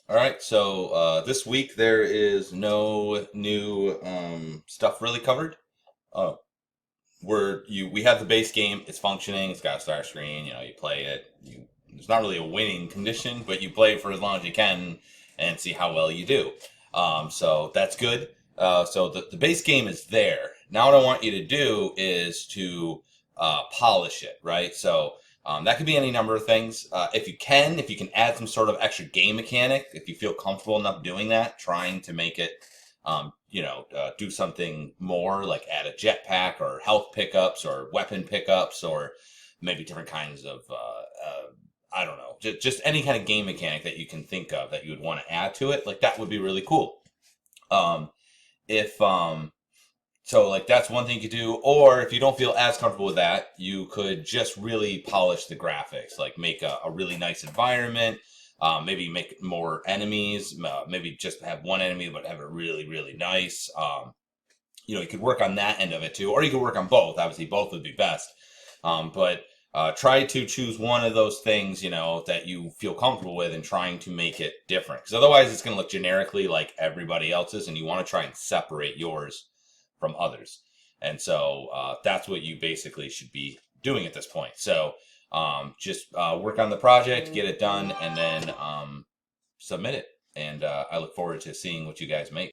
All right, so this week there is no new stuff really covered. Uh, we have the base game. It's functioning. It's got a start screen. You play it. There's not really a winning condition, but you play it for as long as you can and see how well you do. So that's good. So the base game is there. Now what I want you to do is to polish it, right? So that could be any number of things. If you can add some sort of extra game mechanic, if you feel comfortable enough doing that, trying to make it do something more, like add a jetpack or health pickups or weapon pickups or maybe different kinds of, I don't know, just any kind of game mechanic that you can think of that you would want to add to it. Like that would be really cool. Um, if so like that's one thing you could do. Or if you don't feel as comfortable with that, you could just really polish the graphics, like make a really nice environment. Maybe make more enemies. Maybe just have one enemy, but have it really, really nice. You could work on that end of it too, or you could work on both. Obviously, both would be best. But try to choose one of those things, that you feel comfortable with, and trying to make it different. Because otherwise, it's going to look generically like everybody else's, and you want to try and separate yours from others. And so that's what you basically should be doing at this point. So just work on the project, get it done, and then submit it. And I look forward to seeing what you guys make.